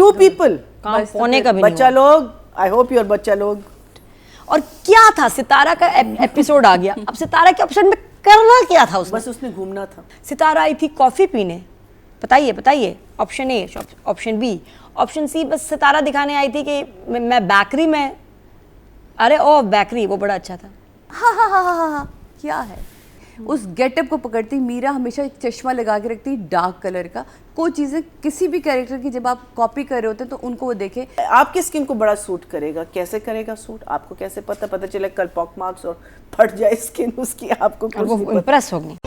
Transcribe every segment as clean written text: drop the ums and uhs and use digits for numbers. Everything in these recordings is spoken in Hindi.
2 people काम होने का भी बच्चा लोग, आई होप योर बच्चा लोग। और क्या था, सितारा का एपिसोड आ गया, अब सितारा के ऑप्शन में करना क्या था उसने? बस उसने घूमना था। सितारा आई थी कॉफी पीने, बताइए option A, option B, option C, बस सितारा दिखाने आई थी कि मैं बेकरी में, अरे ओ बेकरी, वो बड़ा अच्छा था। हाँ, क्या है उस गेटअप को पकड़ती मीरा, हमेशा एक चश्मा लगा के रखती डार्क कलर का। कोई चीज़ें किसी भी कैरेक्टर की जब आप कॉपी कर रहे होते हैं तो उनको वो देखे। आपकी स्किन को बड़ा सूट करेगा, कैसे करेगा सूट आपको कैसे पता चले कल पॉक मार्क्स और फट जाए स्किन उसकी, आपको कुछ नहीं पता। इम्प्रेस होगी।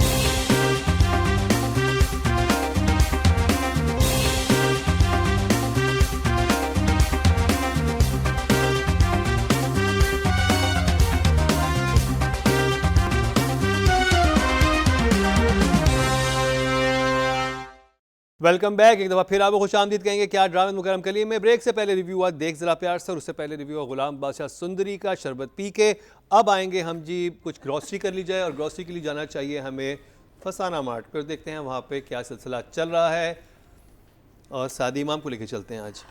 Welcome back. एक दफ़ा फिर आपको खुश आमदीद कहेंगे क्या ड्रामे मुकरम कली में। ब्रेक से पहले रिव्यू हुआ देख ज़रा प्यार से, और उससे पहले रिव्यू हुआ गुलाम बादशाह सुंदरी का शरबत पी के। अब आएंगे हम जी, कुछ ग्रॉसरी कर ली जाए, और ग्रॉसरी के लिए जाना चाहिए हमें फसाना मार्ट पर। देखते हैं वहाँ पे क्या सिलसिला चल रहा है, और सादी इमाम को लेके चलते हैं आज।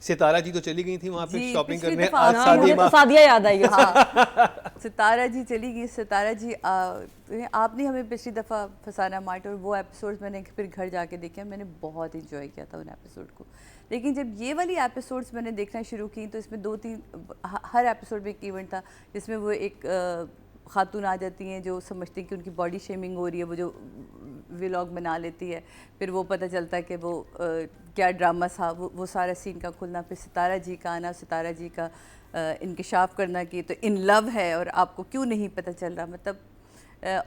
सितारा जी तो चली गई थी वहाँ पे शॉपिंग करने, आज सादी इमाम, सादिया याद आई। हाँ, सितारा जी चली गई। सितारा जी आपने हमें पिछली दफ़ा फसाना मार्ट और वो एपिसोड्स मैंने फिर घर जाके देखे, मैंने बहुत इंजॉय किया था उन एपिसोड को। लेकिन जब ये वाली एपिसोड्स मैंने देखना शुरू की तो इसमें 2-3 हर एपिसोड में एक इवेंट था जिसमें वो एक खातून आ जाती हैं जो समझती हैं कि उनकी बॉडी शेमिंग हो रही है, वो जो व्लॉग बना लेती है, फिर वो पता चलता है कि वो क्या ड्रामा था, वो सारा सीन का खुलना, फिर सितारा जी का आना, सितारा जी का इंकशाफ करना कि तो इन लव है और आपको क्यों नहीं पता चल रहा, मतलब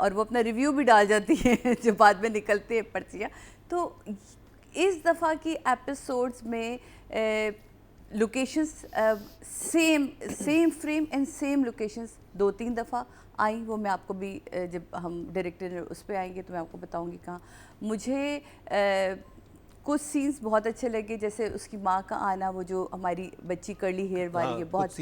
और वो अपना रिव्यू भी डाल जाती है जो बाद में निकलती है पर्चियाँ। तो इस दफ़ा की एपिसोड्स में locations same frame and same locations 2-3 दफ़ा आई। वो मैं आपको भी जब हम डायरेक्टर उस पर आएंगे तो मैं आपको बताऊंगी कहाँ। मुझे कुछ सीन्स बहुत अच्छे लगे, जैसे उसकी माँ का आना, वो जो हमारी बच्ची कर्ली हेयर वाली है, बहुत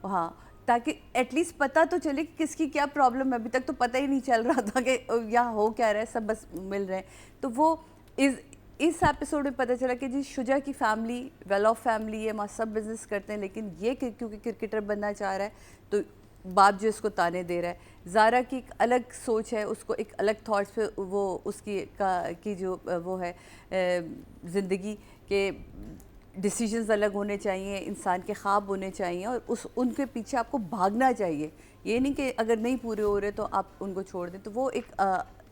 हाँ, ताकि एटलीस्ट पता तो चले कि किसकी क्या प्रॉब्लम है। अभी तक तो पता ही नहीं चल रहा था कि यहाँ हो क्या रहा है, सब बस मिल रहे हैं। तो वो इस एपिसोड में पता चला कि जी शुजा की फैमिली वेल ऑफ फैमिली है, वहाँ सब बिजनेस करते हैं, लेकिन ये क्योंकि क्रिकेटर बनना चाह रहा है तो बाप जो इसको ताने दे रहा है। ज़ारा की एक अलग सोच है, उसको एक अलग थॉट्स पे वो उसकी की जो वो है ज़िंदगी के डिसीजंस अलग होने चाहिए, इंसान के ख्वाब होने चाहिए और उनके पीछे आपको भागना चाहिए। ये नहीं कि अगर नहीं पूरे हो रहे तो आप उनको छोड़ दें। तो वो एक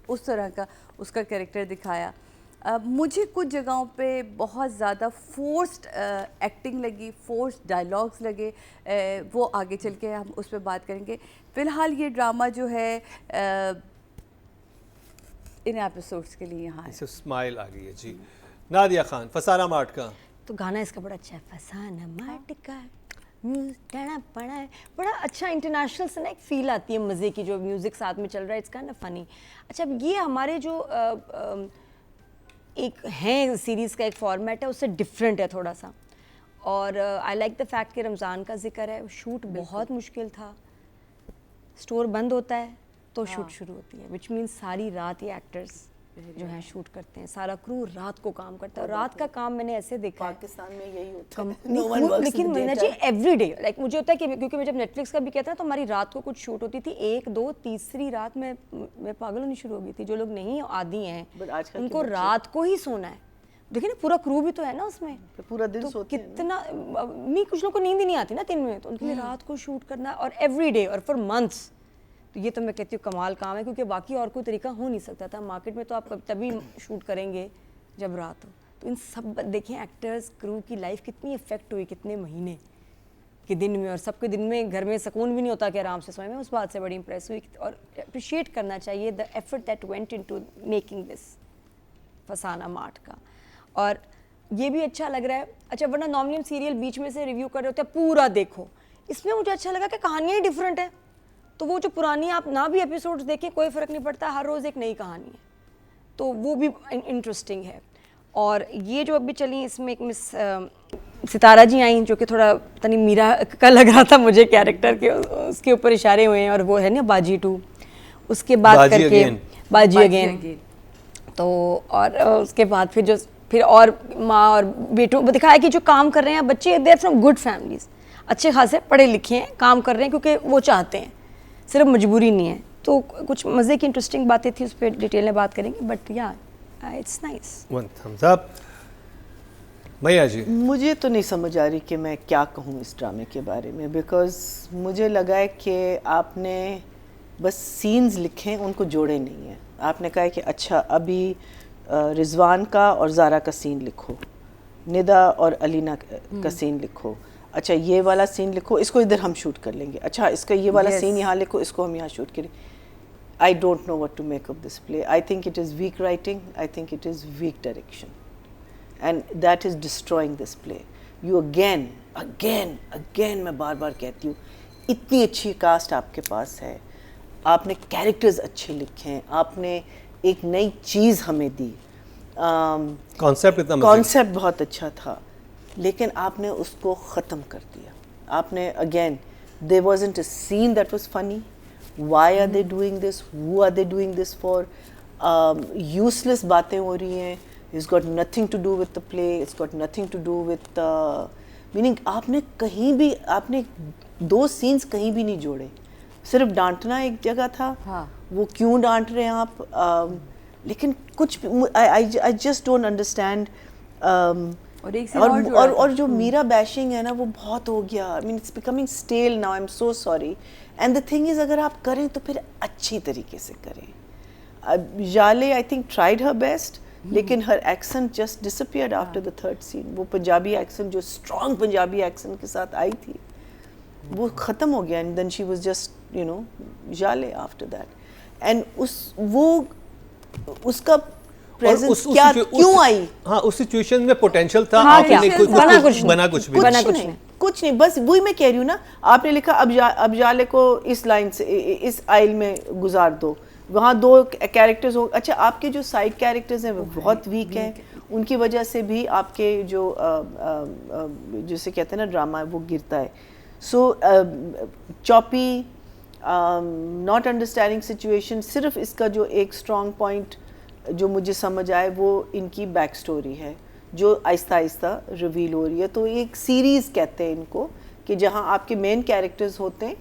उस तरह का उसका कैरेक्टर दिखाया। मुझे कुछ जगहों पे बहुत ज़्यादा फोर्स्ड एक्टिंग लगी, फोर्स्ड डायलॉग्स लगे, वो आगे चल के हम उस पर बात करेंगे। फ़िलहाल ये ड्रामा जो है इन एपिसोड्स के लिए यहाँ है। स्माइल आ गई है जी। नादिया खान, फसाना मार्ट का तो गाना इसका बड़ा अच्छा है, फसाना मार्ट का पड़ा है, बड़ा अच्छा इंटरनेशनल से ना एक फील आती है मज़े की, जो म्यूज़िक साथ में चल रहा है, इसका ना फ़नी। अच्छा, ये हमारे जो एक है सीरीज़ का एक फॉर्मेट है, उससे डिफरेंट है थोड़ा सा। और आई लाइक द फैक्ट कि रमज़ान का जिक्र है, शूट बहुत मुश्किल था, स्टोर बंद होता है तो शूट शुरू होती है, विच मीन्स सारी रात ये एक्टर्स जो हैं शूट करते हैं, सारा क्रू रात को काम करता है। और रात का काम मैंने ऐसे देखा है पाकिस्तान में यही होता है, लेकिन मैंने जी एवरी डे लाइक मुझे होता है कि क्योंकि मैं जब नेटफ्लिक्स का भी कहता है तो हमारी रात को कुछ शूट होती थी, 1, 2, तीसरी रात में पागल होनी शुरू हो गई थी। जो लोग नहीं आदी हैं उनको रात को ही सोना है। देखिए ना, पूरा क्रू भी तो है ना उसमें, तो पूरा दिन तो सोते कितना नहीं, कुछ लोग को नींद ही नहीं आती ना दिन में, तो उनके लिए रात को शूट करना और एवरी डे और फॉर मंथ्स, तो ये तो मैं कहती हूँ कमाल काम है, क्योंकि बाकी और कोई तरीका हो नहीं सकता था। मार्केट में तो आप तभी शूट करेंगे जब रात हो। तो इन सब देखिए एक्टर्स क्रू की लाइफ कितनी इफेक्ट हुई कितने महीने के दिन में, और सबके दिन में घर में सुकून भी नहीं होता कि आराम से सोए। मैं उस बात से बड़ी इंप्रेस हुई और अप्रिशिएट करना चाहिए the effort that went into making this Fasana mart का। और ये भी अच्छा लग रहा है। अच्छा, वरना नॉर्मली हम सीरियल बीच में से रिव्यू कर रहे होते हैं पूरा देखो, इसमें मुझे अच्छा लगा कि कहानियाँ ही डिफरेंट है, तो वो जो पुरानी आप ना भी एपिसोड्स देखें कोई फ़र्क नहीं पड़ता, हर रोज़ एक नई कहानी है, तो वो भी इंटरेस्टिंग है। और ये जो अभी चली इसमें एक मिस सितारा जी आई, जो कि थोड़ा पता नहीं मीरा का लग रहा था मुझे कैरेक्टर के, उसके ऊपर इशारे हुए हैं, और वो है ना बाजी 2, उसके बाद करके बाजी अगेन। तो और उसके बाद फिर जो फिर और माँ और बेटों को दिखाया कि जो काम कर रहे हैं बच्चे, they are from good families, अच्छे खासे पढ़े लिखे हैं, काम कर रहे हैं क्योंकि वो चाहते हैं, सिर्फ मजबूरी नहीं है। तो कुछ मज़े की इंटरेस्टिंग बातें थी, उस पर डिटेल में बात करेंगे, बट या it's nice. One thumbs up. मैया जी, मुझे तो नहीं समझ आ रही कि मैं क्या कहूँ इस ड्रामे के बारे में, बिकॉज मुझे लगा है कि आपने बस सीन्स लिखे, उनको जोड़े नहीं हैं। आपने कहा है कि अच्छा अभी रिजवान का और ज़ारा का सीन लिखो, निदा और अलीना का सीन लिखो, अच्छा ये वाला सीन लिखो, इसको इधर हम शूट कर लेंगे, अच्छा इसका ये वाला सीन यहाँ लिखो, इसको हम यहाँ शूट करें। I don't know what to make of this play. I think it is weak writing. I think it is weak direction, and that is destroying this play. You again, मैं बार-बार कहती हूँ, इतनी अच्छी कास्ट आपके पास है, आपने कैरेक्टर्स अच्छे लिखे हैं, आपने एक नई चीज़ हमें दी, कॉन्सेप्ट बहुत अच्छा था, लेकिन आपने उसको ख़त्म कर दिया। आपने again, there wasn't a scene that was funny. Why are they doing this? Who are they doing this for? Useless बातें हो रही हैं. It's got nothing to do with the play. It's got nothing to do with meaning आपने कहीं भी, आपने 2 scenes कहीं भी नहीं जोड़े, सिर्फ डांटना एक जगह था। हाँ. वो क्यों डांट रहे हैं आप? लेकिन कुछ I just don't understand. और एक scene और जो मीरा बैशिंग है ना, वो बहुत हो गया। I mean it's becoming stale now. I'm so sorry. And the thing is, अगर आप करें तो फिर अच्छी तरीके से करें। जाले I think tried her best, लेकिन her accent just disappeared after the 3rd scene. वो पंजाबी accent जो strong पंजाबी accent के साथ आई थी, वो ख़त्म हो गया, and then she was just जाले after that. And उसका प्रेजेंस क्या क्यों आई? हाँ, उस सिचुएशन में पोटेंशियल था, हाँ, आपने बना कुछ भी कुछ नहीं, बस वही मैं कह रही हूँ ना। आपने लिखा अब जाले को इस लाइन से इस आइल में गुजार दो, वहाँ 2 कैरेक्टर्स हो, अच्छा आपके जो साइड कैरेक्टर्स हैं वो बहुत वीक हैं, उनकी वजह से भी आपके जो जिसे कहते हैं ना ड्रामा है वो गिरता है। सो चॉपी, नॉट अंडरस्टैंडिंग सिचुएशन। सिर्फ इसका जो एक स्ट्रॉन्ग पॉइंट जो मुझे समझ आए वो इनकी बैक स्टोरी है, जो आहिस्ता आहिस्ता रिवील हो रही है। तो एक सीरीज़ कहते हैं इनको, कि जहां आपके मेन कैरेक्टर्स होते हैं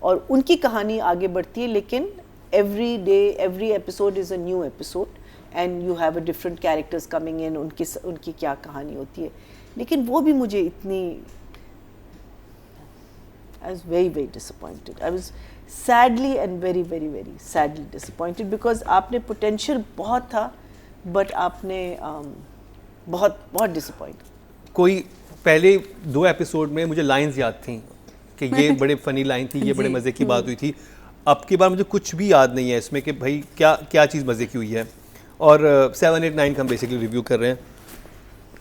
और उनकी कहानी आगे बढ़ती है, लेकिन every day every episode is a new episode and you have a different characters coming in, उनकी क्या कहानी होती है। लेकिन वो भी मुझे इतनी, I was very disappointed. I was sadly and very sadly disappointed because आपने potential बहुत था, but आपने बहुत disappointed. कोई पहले 2 एपिसोड में मुझे लाइंस याद थी कि ये बड़े फनी लाइन थी, ये बड़े मज़े की बात हुई थी। अब की बार मुझे कुछ भी याद नहीं है इसमें कि भाई क्या चीज़ मज़े की हुई है। और 7, 8, 9 का हम बेसिकली रिव्यू कर रहे हैं,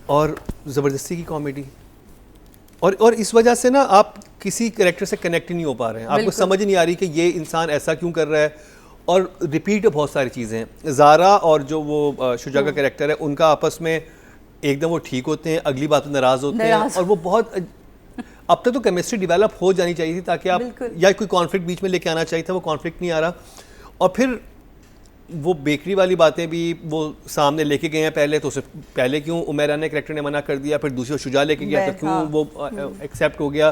और ज़बरदस्ती की कॉमेडी, और इस वजह से ना आप किसी कैरेक्टर से कनेक्ट ही नहीं हो पा रहे हैं, आपको समझ नहीं आ रही कि ये इंसान ऐसा क्यों कर रहा है। और रिपीट बहुत सारी चीज़ें हैं। ज़ारा और जो वो शुजा का कैरेक्टर है, उनका आपस में एकदम वो ठीक होते हैं, अगली बात में नाराज़ होते हैं, और वो बहुत, अब तक तो केमिस्ट्री डेवलप हो जानी चाहिए थी ताकि आप, या कोई कॉन्फ्लिक्ट बीच में लेके आना चाहिए था, वो कॉन्फ्लिक्ट नहीं आ रहा। और फिर वो बेकरी वाली बातें भी वो सामने लेके गए हैं पहले, तो उसे पहले क्यों उमेरा ने कैरेक्टर ने मना कर दिया, फिर दूसरी शुजा लेके गया तो क्यों वो एक्सेप्ट हो गया।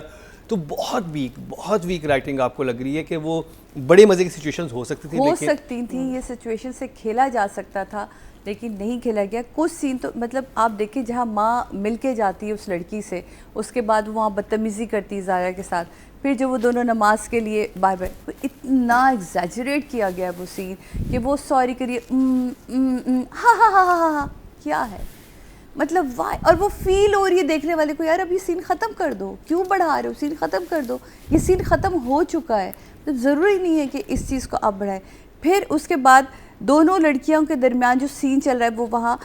तो बहुत वीक राइटिंग आपको लग रही है कि वो बड़े मज़े की सिचुएशंस हो सकती थी, ये सिचुएशन से खेला जा सकता था, लेकिन नहीं खेला गया। कुछ सीन तो मतलब आप देखिए, जहाँ माँ मिलके जाती है उस लड़की से, उसके बाद वो वहाँ बदतमीज़ी करती है ज़ारा के साथ, फिर जो वो दोनों नमाज के लिए बार इतना एग्जैजरेट किया गया वो सीन कि वो सॉरी करिए हा क्या है, मतलब वाह। और वो फील हो रही है देखने वाले को, यार अब ये सीन ख़त्म कर दो, क्यों बढ़ा रहे हो, सीन ख़त्म कर दो, ये सीन ख़त्म हो चुका है, मतलब ज़रूरी नहीं है कि इस चीज़ को आप बढ़ाएं। फिर उसके बाद दोनों लड़कियों के दरमियान जो सीन चल रहा है वो वहाँ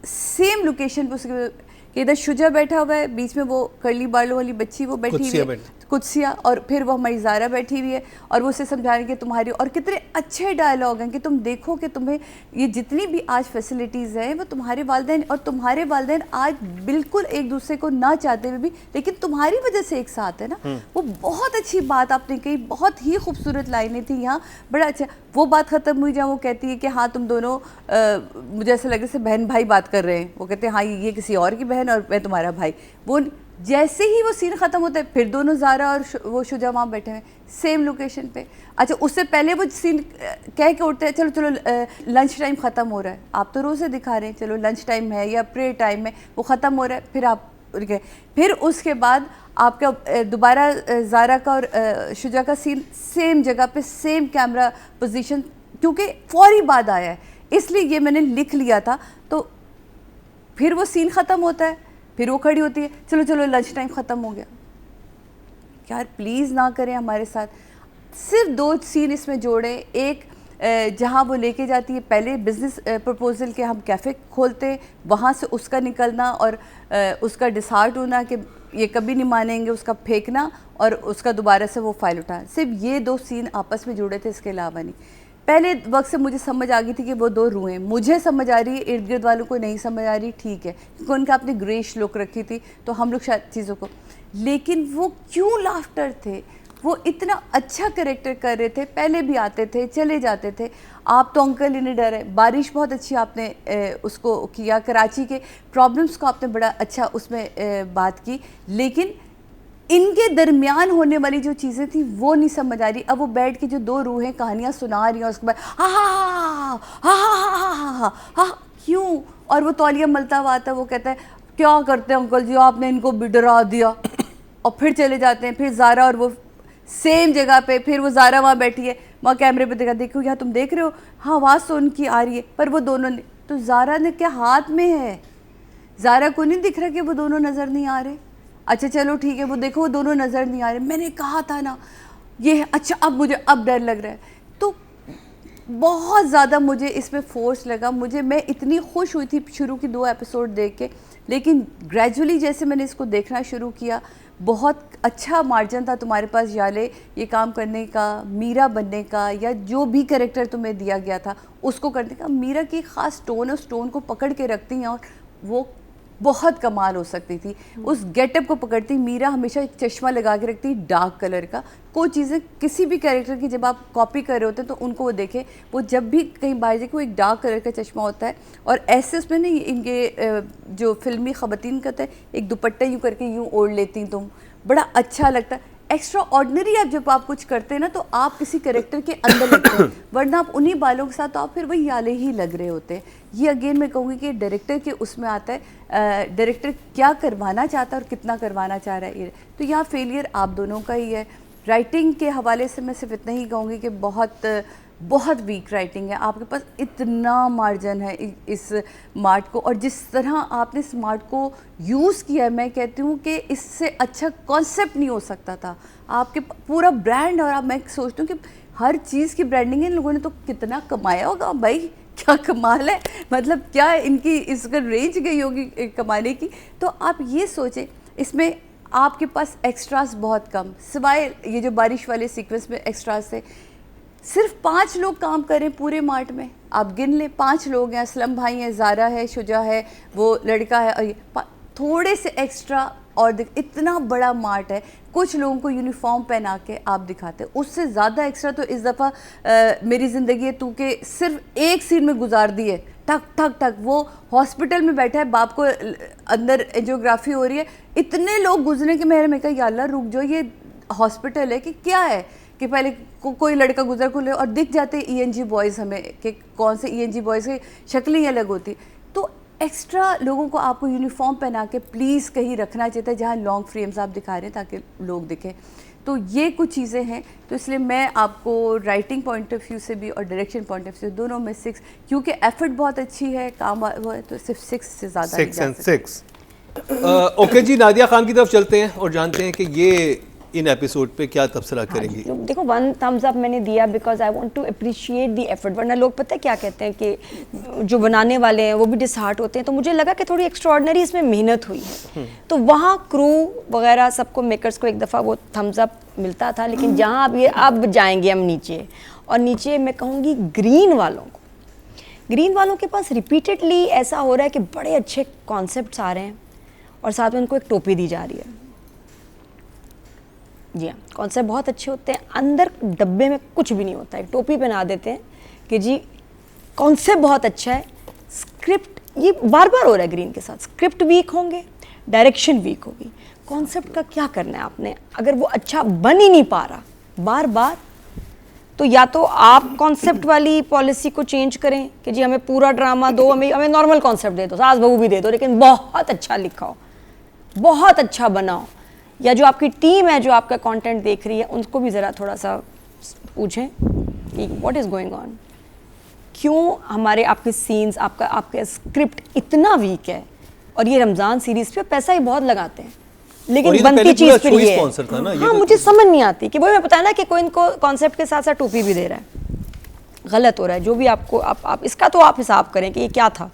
सेम लोकेशन पर, उसके कि इधर शुजा बैठा हुआ है, बीच में वो कर्ली बालों वाली बच्ची वो बैठी हुई है कुत्सिया, और फिर वो हमारी ज़ारा बैठी हुई है, और वो उसे समझा रही है कि तुम्हारी, और कितने अच्छे डायलॉग हैं कि तुम देखो कि तुम्हें ये जितनी भी आज फैसिलिटीज़ हैं वो तुम्हारे वालिदैन, और तुम्हारे वालिदैन आज बिल्कुल एक दूसरे को ना चाहते हुए भी लेकिन तुम्हारी वजह से एक साथ है ना। वो बहुत अच्छी बात आपने कही, बहुत ही खूबसूरत लाइनें थी यहाँ, बड़ा अच्छा। वो बात ख़त्म हुई जहाँ वो कहती है कि हाँ तुम दोनों मुझे ऐसा लग रहा है बहन भाई बात बात कर रहे हैं, वो कहते हैं हाँ ये किसी और की बहन और मैं तुम्हारा भाई। वो जैसे ही वो सीन ख़त्म होता है फिर दोनों ज़ारा और वो शुजा वहाँ बैठे हैं सेम लोकेशन पे। अच्छा उससे पहले वो सीन कह के उठते हैं चलो चलो लंच टाइम ख़त्म हो रहा है, आप तो रोज़े दिखा रहे हैं चलो लंच टाइम है या प्रेयर टाइम है, वो ख़त्म हो रहा है, फिर आप गए। फिर उसके बाद आपका दोबारा ज़ारा का और शुजा का सीन सेम जगह पे सेम कैमरा पोजीशन, क्योंकि फौरी बाद आया है इसलिए ये मैंने लिख लिया था। तो फिर वो सीन ख़त्म होता है, फिर वो खड़ी होती है चलो चलो लंच टाइम ख़त्म हो गया। यार प्लीज़ ना करें हमारे साथ। सिर्फ 2 सीन इसमें जोड़े, एक जहाँ वो लेके जाती है पहले बिज़नेस प्रपोजल के हम कैफ़े खोलते, वहाँ से उसका निकलना और उसका डिसहार्ट होना कि ये कभी नहीं मानेंगे, उसका फेंकना और उसका दोबारा से वो फाइल उठाना। सिर्फ ये 2 सीन आपस में जुड़े थे, इसके अलावा नहीं। पहले वक्त से मुझे समझ आ गई थी कि वो 2 रूहें, मुझे समझ आ रही है, इर्द गिर्द वालों को नहीं समझ आ रही, ठीक है, क्योंकि उनका अपनी ग्रेश लुक रखी थी तो हम लोग शायद चीज़ों को, लेकिन वो क्यों लाफ्टर थे, वो इतना अच्छा करेक्टर कर रहे थे, पहले भी आते थे चले जाते थे। आप तो अंकल इन्हें डर है, बारिश बहुत अच्छी आपने उसको किया, कराची के प्रॉब्लम्स को आपने बड़ा अच्छा उसमें बात की, लेकिन इनके दरमियान होने वाली जो चीज़ें थी वो नहीं समझ आ रही। अब वो बैठ के जो 2 रूहें कहानियाँ सुना रही हैं उसके बाद हा हा हा हा हा हा हा क्यों, और वो तौलिया मलता हुआ आता है, वो कहता है क्या करते हैं अंकल जी आपने इनको भी डरा दिया, और फिर चले जाते हैं। फिर ज़ारा और वो सेम जगह पे, फिर वो ज़ारा वहाँ बैठी है, वहाँ कैमरे पे देखा, देखो यहाँ तुम देख रहे हो, हाँ आवाज़ तो उनकी आ रही है, पर वो दोनों ने, तो ज़ारा ने क्या हाथ में है, ज़ारा को नहीं दिख रहा कि वो दोनों नज़र नहीं आ रहे। अच्छा चलो ठीक है, वो देखो वो दोनों नज़र नहीं आ रहे, मैंने कहा था ना ये, अच्छा अब मुझे अब डर लग रहा है। तो बहुत ज़्यादा मुझे इसमें फोर्स लगा, मैं इतनी खुश हुई थी शुरू की 2 एपिसोड देख के, लेकिन ग्रेजुअली जैसे मैंने इसको देखना शुरू किया, बहुत अच्छा मार्जिन था तुम्हारे पास याले ये काम करने का, मीरा बनने का, या जो भी कैरेक्टर तुम्हें दिया गया था उसको करने का। मीरा की ख़ास टोन, उस टोन को पकड़ के रखती हैं और वो बहुत कमाल हो सकती थी, उस गेटअप को पकड़ती। मीरा हमेशा एक चश्मा लगा के रखती डार्क कलर का, कोई चीज़ें किसी भी कैरेक्टर की जब आप कॉपी कर रहे होते हैं तो उनको वो देखें, वो जब भी कहीं बाहर जाए वो एक डार्क कलर का चश्मा होता है, और ऐसे उसमें नहीं इनके जो फिल्मी ख़वातीन का होता है एक दुपट्टा यूँ करके यूँ ओढ़ लेती तुम, बड़ा अच्छा लगता है। एक्स्ट्रा ऑर्डिनरी आप जब आप कुछ करते हैं ना तो आप किसी कैरेक्टर के अंदर लगते हैं, वरना आप उन्हीं बालों के साथ तो आप फिर वही याले ही लग रहे होते हैं। ये अगेन मैं कहूँगी कि डायरेक्टर के उसमें आता है, डायरेक्टर क्या करवाना चाहता है और कितना करवाना चाह रहा है ये, तो यहाँ फेलियर आप दोनों का ही है। राइटिंग के हवाले से मैं सिर्फ इतना ही कहूँगी कि बहुत वीक राइटिंग है, आपके पास इतना मार्जिन है इस स्मार्ट को, और जिस तरह आपने स्मार्ट को यूज़ किया है, मैं कहती हूँ कि इससे अच्छा कॉन्सेप्ट नहीं हो सकता था। आपके पूरा ब्रांड, और मैं सोचती हूँ कि हर चीज़ की ब्रांडिंग है, इन लोगों ने तो कितना कमाया होगा भाई, क्या कमाल है, मतलब क्या इनकी इसका रेंज गई होगी कमाने की। तो आप ये सोचें, इसमें आपके पास एक्स्ट्रास बहुत कम, सिवाय ये जो बारिश वाले सीक्वेंस में एक्स्ट्रास थे, सिर्फ 5 लोग काम करें पूरे मार्ट में, आप गिन लें 5 लोग हैं, असलम भाई हैं, ज़ारा है, शुजा है, वो लड़का है, और ये थोड़े से एक्स्ट्रा, और इतना बड़ा मार्ट है, कुछ लोगों को यूनिफॉर्म पहना के आप दिखाते, उससे ज़्यादा एक्स्ट्रा तो इस दफ़ा मेरी ज़िंदगी है तू के सिर्फ एक सीन में गुजार दी है, ठक ठक ठक। वो हॉस्पिटल में बैठा है, बाप को अंदर एंजियोग्राफी हो रही है, इतने लोग गुजरे कि मैं कहा या अल्लाह रुक जाओ, ये हॉस्पिटल है कि क्या है, कि पहले कोई लड़का गुजर को ले और दिख जाते ENG बॉयज़ हमें कि कौन से ENG बॉयज़ की शक्लें ही अलग होती। तो एक्स्ट्रा लोगों को आपको यूनिफॉर्म पहना के प्लीज़ कहीं रखना चाहिए था जहाँ लॉन्ग फ्रेम्स आप दिखा रहे हैं ताकि लोग दिखें। तो ये कुछ चीज़ें हैं, तो इसलिए मैं आपको राइटिंग पॉइंट ऑफ व्यू से भी और डायरेक्शन पॉइंट ऑफ व्यू दोनों में 6, क्योंकि एफर्ट बहुत अच्छी है, काम वो है, तो सिर्फ 6 से ज़्यादा 6 and 6। ओके जी, नादिया खान की तरफ चलते हैं और जानते हैं कि ये इन एपिसोड पे क्या तबसरा करेंगी। देखो 1 thumbs up मैंने दिया because I want to appreciate the effort, वरना लोग पता है क्या कहते हैं कि जो बनाने वाले हैं वो भी डिसहार्ट होते हैं, तो मुझे लगा कि थोड़ी एक्स्ट्राऑर्डिनरी इसमें मेहनत हुई है, तो वहाँ क्रू वगैरह सबको मेकर्स को एक दफ़ा वो थम्स अप मिलता था, लेकिन जहाँ अब जाएंगे हम नीचे, और नीचे मैं कहूँगी ग्रीन वालों के पास रिपीटेडली ऐसा हो रहा है कि बड़े अच्छे कॉन्सेप्ट्स आ रहे हैं और साथ में उनको एक टोपी दी जा रही है। जी हाँ, कॉन्सेप्ट बहुत अच्छे होते हैं, अंदर डब्बे में कुछ भी नहीं होता है, टोपी पहना देते हैं कि जी कॉन्सेप्ट बहुत अच्छा है, स्क्रिप्ट ये बार बार हो रहा है ग्रीन के साथ, स्क्रिप्ट वीक होंगे, डायरेक्शन वीक होगी, कॉन्सेप्ट का क्या करना है आपने, अगर वो अच्छा बन ही नहीं पा रहा बार बार, तो या तो आप कॉन्सेप्ट वाली पॉलिसी को चेंज करें कि जी हमें पूरा ड्रामा दो, हमें नॉर्मल कॉन्सेप्ट दे दो, सास बहू भी दे दो, लेकिन बहुत अच्छा लिखाओ, बहुत अच्छा बनाओ, या जो आपकी टीम है जो आपका कंटेंट देख रही है उनको भी ज़रा थोड़ा सा पूछें कि व्हाट इज़ गोइंग ऑन, क्यों हमारे आपके सीन्स, आपका स्क्रिप्ट इतना वीक है। और ये रमज़ान सीरीज़ पे पैसा ही बहुत लगाते हैं, लेकिन बनती चीज़ फिर ये है। हाँ, मुझे समझ नहीं आती कि वही मैं बताया ना कि कोई इनको कॉन्सेप्ट के साथ साथ टोपी भी दे रहा है, गलत हो रहा है। जो भी आपको आप इसका तो आप हिसाब करें कि ये क्या था,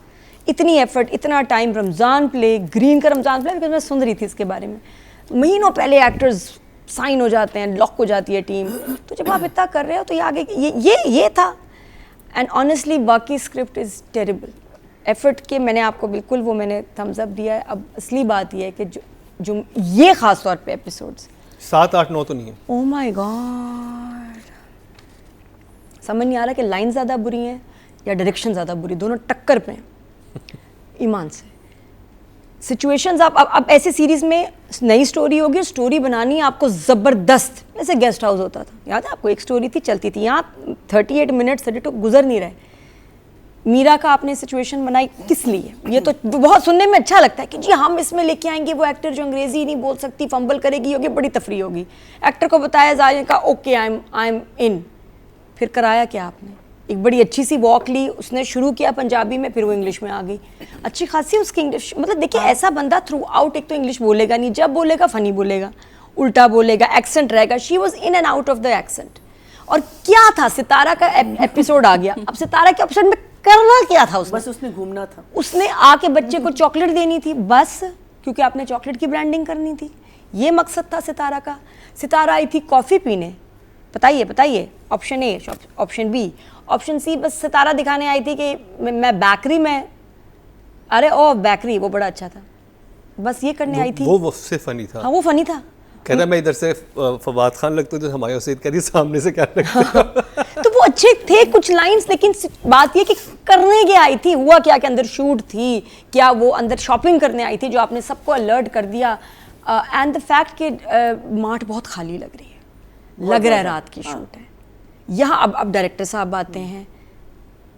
इतनी एफर्ट, इतना टाइम, रमज़ान प्ले, ग्रीन का रमज़ान प्ले, बिकॉज मैं सुन रही थी इसके बारे में, महीनों पहले एक्टर्स साइन हो जाते हैं, लॉक हो जाती है टीम, तो जब आप इतना कर रहे हो तो ये आगे ये था। एंड ऑनेस्टली बाकी स्क्रिप्ट इज़ टेरिबल, एफर्ट के मैंने आपको बिल्कुल वो मैंने थम्स अप दिया है। अब असली बात ये है कि जो ये ख़ास तौर पे एपिसोड्स 7, 8, 9 तो नहीं है। ओह माय गॉड, समझ नहीं आ रहा कि लाइन ज़्यादा बुरी हैं या डायरेक्शन ज़्यादा बुरी, दोनों टक्कर पे हैं ईमान से। सिचुएशंस अब ऐसे सीरीज़ में नई स्टोरी होगी, स्टोरी बनानी आपको ज़बरदस्त, जैसे गेस्ट हाउस होता था, याद है आपको, एक स्टोरी थी चलती थी, यहाँ 38 मिनट्स 32 गुजर नहीं रहे। मीरा का आपने सिचुएशन बनाई किस लिए, ये तो बहुत सुनने में अच्छा लगता है कि जी हम इसमें लेके आएंगे वो एक्टर जो अंग्रेजी नहीं बोल सकती, फंबल करेगी, होगी, बड़ी तफरी होगी, एक्टर को बताया जाए का ओके आई एम इन। फिर कराया क्या आपने, एक बड़ी अच्छी सी वॉक ली, उसने शुरू किया पंजाबी में, फिर वो इंग्लिश में आ गई, अच्छी खासी उसकी इंग्लिश, मतलब देखिए ऐसा बंदा थ्रू आउट एक तो इंग्लिश बोलेगा नहीं, जब बोलेगा फनी बोलेगा, उल्टा बोलेगा, एक्सेंट रहेगा, she was in and out of the accent. और क्या था, सितारा का एपिसोड आ गया, अब सितारा के एपिसोड में करना क्या था उसने, बस उसने घूमना था, उसने आके बच्चे को चॉकलेट देनी थी बस, क्योंकि आपने चॉकलेट की ब्रांडिंग करनी थी, ये मकसद था सितारा का। सितारा आई थी कॉफ़ी पीने, बताइए option A, option B, option C, बस सितारा दिखाने आई थी कि मैं बेकरी में, अरे ओ बेकरी वो बड़ा अच्छा था, बस ये करने आई थी। वो उससे फनी था। हाँ वो फनी था, कहता मैं इधर से फवाद खान लगता तो हमारे हुसैन कह रही सामने से क्या लगता। तो वो अच्छे थे कुछ लाइंस, लेकिन बात ये कि करने क्या आई थी, हुआ क्या कि अंदर शूट थी क्या, वो अंदर शॉपिंग करने आई थी जो आपने सबको अलर्ट कर दिया। एंड द फैक्ट कि मार्ट बहुत खाली लग रही है, लग रहा है रात की शूट है यहाँ। अब डायरेक्टर साहब आते हैं,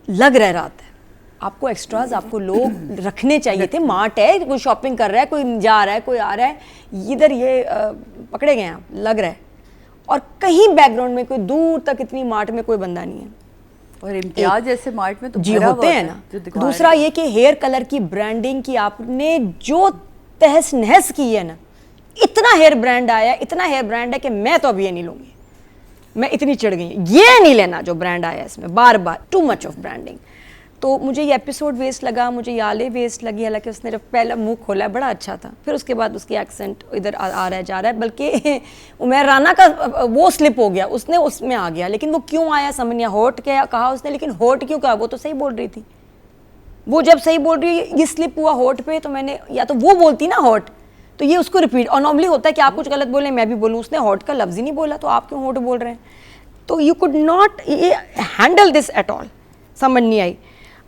लग रहा है रात है, आपको एक्स्ट्राज, आपको लोग रखने चाहिए थे, मार्ट है, कोई शॉपिंग कर रहा है, कोई जा रहा है, कोई आ रहा है, इधर ये पकड़े गए हैं आप, लग रहा है, और कहीं बैकग्राउंड में कोई दूर तक इतनी मार्ट में कोई बंदा नहीं है। और इम्तियाज जैसे मार्ट में तो जी होते हैं ना। दूसरा ये कि हेयर कलर की ब्रांडिंग की आपने जो तहस नहस की है ना, इतना हेयर ब्रांड आया, इतना हेयर ब्रांड है कि मैं तो अब ये नहीं लूँगी, मैं इतनी चिढ़ गई, ये नहीं लेना जो ब्रांड आया इसमें, बार बार टू मच ऑफ ब्रांडिंग। तो मुझे ये एपिसोड वेस्ट लगा, मुझे ये आले वेस्ट लगी, हालांकि उसने जब पहला मुंह खोला बड़ा अच्छा था, फिर उसके बाद उसकी एक्सेंट इधर आ रहा है जा रहा है, बल्कि उमर राना का वो स्लिप हो गया, उसने उसमें आ गया, लेकिन वो क्यों आया समझ नहीं, हॉट क्या कहा उसने, लेकिन हॉट क्यों कहा, वो तो सही बोल रही थी, वो जब सही बोल रही है ये स्लिप हुआ हॉट पे, तो मैंने या तो वो बोलती ना हॉट, तो ये उसको रिपीट, और नॉर्मली होता है कि आप कुछ गलत बोलें मैं भी बोलूँ, उसने हॉट का लफ्ज़ ही नहीं बोला तो आप क्यों हॉट बोल रहे हैं, तो you could not handle this at all, समझ नहीं आई।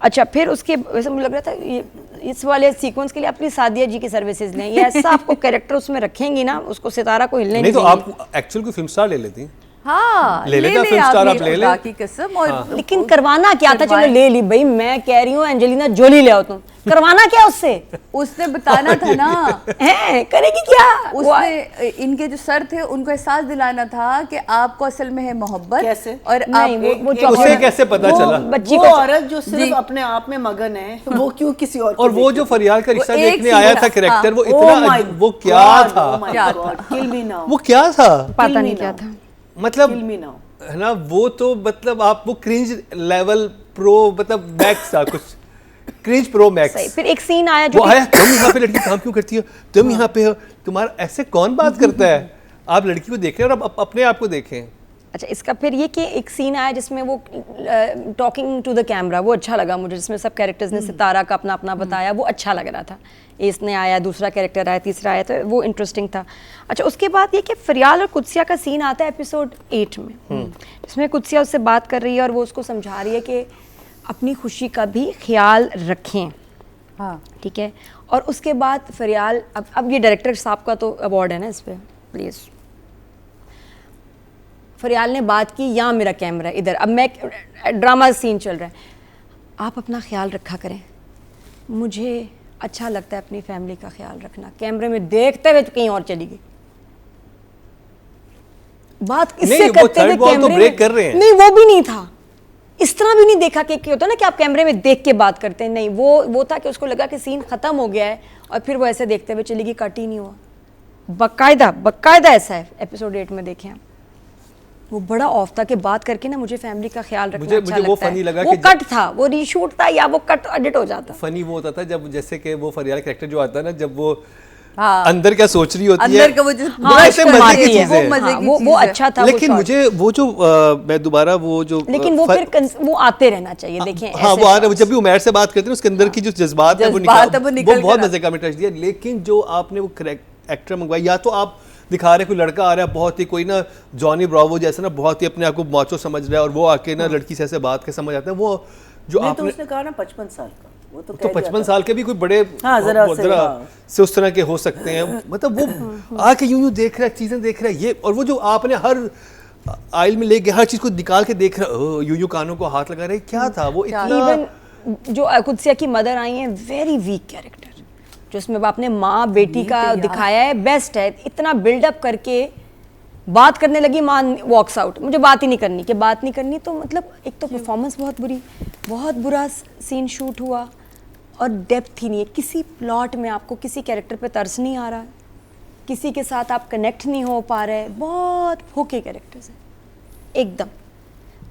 अच्छा फिर उसके वैसे मुझे लग रहा था ये इस वाले सीक्वेंस के लिए अपनी सादिया जी की सर्विसेज लें, ये ऐसा आपको कैरेक्टर उसमें रखेंगी ना, उसको सितारा को हिलने नहीं तो देंगी। आप एक्चुअल को फिल्म स्टार ले लेती। हाँ ले लेता फिल्म स्टार, आप ले ले की कसम। और लेकिन करवाना क्या था, चलो ले ली भाई, मैं कह रही हूँ एंजेलिना जोली ले आओ तुम, करवाना क्या उससे, उसने बताना था ना है करेगी क्या, उसने इनके जो सर थे उनको एहसास दिलाना था कि आपको असल में है मोहब्बत। कैसे? और नहीं, वो उसे कैसे पता चला, बच्ची वो को औरत जो सिर्फ अपने आप में मगन है, वो क्यों किसी और और वो जो फरियाद का रिश्ता देखने आया था कैरेक्टर, वो Oh इतना my वो क्या God, था, oh my God, kill me now, वो क्या था, पता नहीं क्या था, मतलब kill me now। है ना, वो तो मतलब आप वो क्रिंज लेवल प्रो, मतलब मैक्स था कुछ, क्रिंज प्रो मैक्स। सही। फिर एक सीन आया जो वो आया, तुम यहाँ पे लड़की काम क्यों करती हो, तुम यहाँ पे हो, तुम्हारा ऐसे कौन बात करता है, आप लड़की को देखें और आप अपने आप को देखें। अच्छा इसका फिर ये कि एक सीन आया जिसमें वो टॉकिंग टू द कैमरा, वो अच्छा लगा मुझे, जिसमें सब कैरेक्टर्स ने सितारा का अपना अपना बताया, वो अच्छा लग रहा था, इसने आया, दूसरा कैरेक्टर आया, तीसरा आया, तो वो इंटरेस्टिंग था। अच्छा उसके बाद ये कि फरियाल और कुदसिया का सीन आता है एपिसोड 8 में, जिसमें कुदसिया उससे बात कर रही है और वो उसको समझा रही है कि अपनी खुशी का भी ख्याल रखें, हाँ ठीक है। और उसके बाद फरियाल, अब ये डायरेक्टर साहब का तो अवार्ड है ना इस पर, प्लीज़। फरियाल ने बात की, यहाँ मेरा कैमरा है इधर, अब मैं ड्रामा सीन चल रहा है, आप अपना ख्याल रखा करें, मुझे अच्छा लगता है अपनी फैमिली का ख्याल रखना। कैमरे में देखते हुए कहीं और चली गई, बात इससे नहीं, वो करते हुए third wall तो कैमरे break में, कर रहे हैं। नहीं वो भी नहीं था, इस तरह भी नहीं देखा कि होता है ना कि आप कैमरे में देख के बात करते हैं, नहीं वो था कि उसको लगा कि सीन खत्म हो गया है और फिर वो ऐसे देखते हुए चली गई, कट ही नहीं हुआ। बकायदा ऐसा है एपिसोड 8 में, देखें आप, वो बड़ा ऑफ था कि बात करके ना मुझे फैमिली का ख्याल रखना मुझे अच्छा वो लगता फनी है। लगा वो कि कट था, वो रीशूट था या वो कट एडिट हो जाता। फनी वो होता था जब जैसे कि वो फरियाल कैरेक्टर जो आता है ना, जब वो हाँ अंदर क्या सोच रही होती है, अंदर का वो जो हाँ, ऐसे मजे की चीज़ वो है। मजे हाँ, की वो चीज़ है। अच्छा था। लेकिन वो मुझे वो जो मैं दोबारा वो जो लेकिन वो फिर वो आते रहना चाहिए, देखें हाँ ऐसे वो आ रहा है, shots। जज्बात भी उमैर से बात करते हैं उसके अंदर की जो जज्बात है वो जज्बात है, वो निकल वो बहुत कर मजे का में टच दिया। लेकिन जो आपने वो एक्टर मंगवाया, या तो आप दिखा रहे कोई लड़का आ रहा है बहुत ही कोई ना जॉनी ब्रावो जैसा ना, बहुत ही अपने आप को माचो समझ रहा है और वो आके ना लड़की से ऐसे बात के समझ आता है, वो जो नहीं तो आपने उसने कहा ना 55 साल का, वो तो तो कह दिया 55 था। साल के भी कोई बड़े हाँ, जरा बहुत- से, जरा हाँ। से उस तरह के हो सकते हैं, मतलब वो आके यूं देख रहा है, चीजें देख रहा है ये, और वो जो आपने हर आइल में लेके हर चीज को निकाल के देख रहा है, यूं कानों को हाथ लगा रहे, क्या था वो इतना। इवन जो कुदसिया की मदर आई हैं, वेरी वीक कैरेक्टर, जो उसमें आपने माँ बेटी का दिखाया है, बेस्ट है। इतना बिल्डअप करके बात करने लगी, माँ वॉक्स आउट, मुझे बात ही नहीं करनी, कि बात नहीं करनी, तो मतलब एक तो परफॉर्मेंस बहुत बुरी, बहुत बुरा सीन शूट हुआ और डेप्थ ही नहीं है किसी प्लॉट में, आपको किसी कैरेक्टर पे तरस नहीं आ रहा है, किसी के साथ आप कनेक्ट नहीं हो पा रहे, बहुत फोके कैरेक्टर्स हैं एकदम।